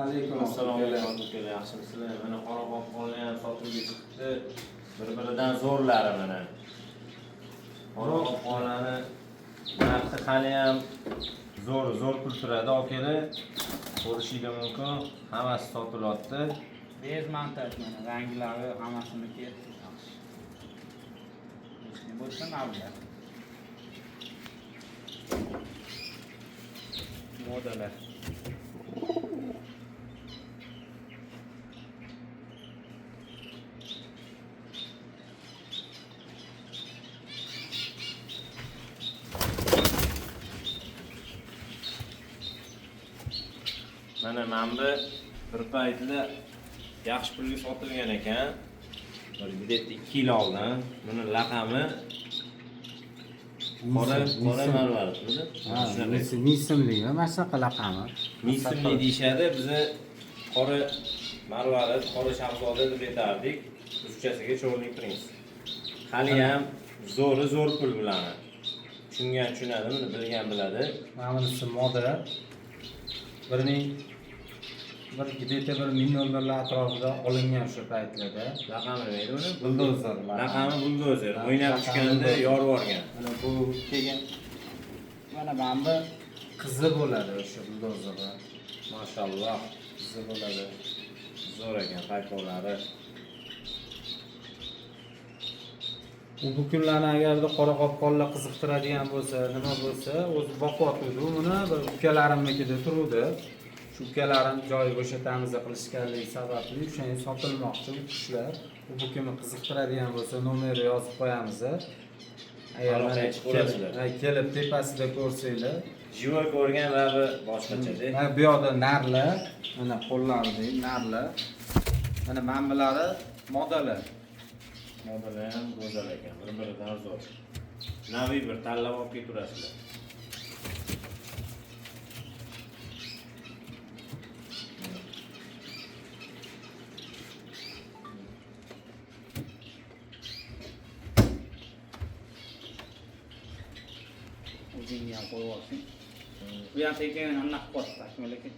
Alaykum Assalomu alaykum akalar, yaxshimisizlar? Mana qora qopqonlar ham sotuvga chiqibdi. Bir-biridan zo'rlari mana. Qora qopqonlarni narxi hali ham zo'r pul turadi akalar. Ko'rishingiz mumkin, hammasi sotilyapti. Bezmontaj mana ranglari hammasiniki yaxshi. Hech nima bo'lsa navbat. Modalar. Mana bu bir paytlar yaxshi pulga sotilgan ekan. Bir bilet 2 yil oldin. Buni raqami qora marvarid o'zi. Ha, misimli va mana shunaqa raqami. Misimli deyishadi. Bizni qora marvarid, qora shahzoda deb aytardik. Ruschasiga cho'rlik prins. Hali ham zo'r pul biladi. Tushungan tushunadi, buni bilgan biladi. Mana bunisi moda. Bir где-то $1 million atrofida olingan o'sha paytlarda. Raqami nima uni? Buldozer. Raqami buldozer. O'ynab tushganda yorib olgan. Mana bu kelgan. Mana bu Qizi bo'ladi o'sha buldozerlar. Mashalloh. Qizi bo'ladi. Zo'r ekan paypoqlari. Bu kunlarni agarda qora qopqonlar qiziqtiradigan bo'lsa, nima bo'lsa, o'zi boqyotdi. Buni bir ukalarimnikida turuvdi. Shu ukalarim joy bo'shatamiz qilishganligi sababli o'shani sotilmoqchi bu qushlar. Bu kimni qiziqtiradigan bo'lsa, nomerni yozib qo'yamiz. Agar kelib tepasida ko'rsanglar, Jivoy ko'rgan va boshqacha-da. mana bu yoqda narlar, mana qo'llarida narlar. Mana manbalari modalar. Modellar ham go'zal ekan, bir-biridan zo'r. Naviy bir tanlab olib keturasizlar. o'zingga ham qo'yib olsin. Bu ham tekin anaqa qo'yib tashma lekin.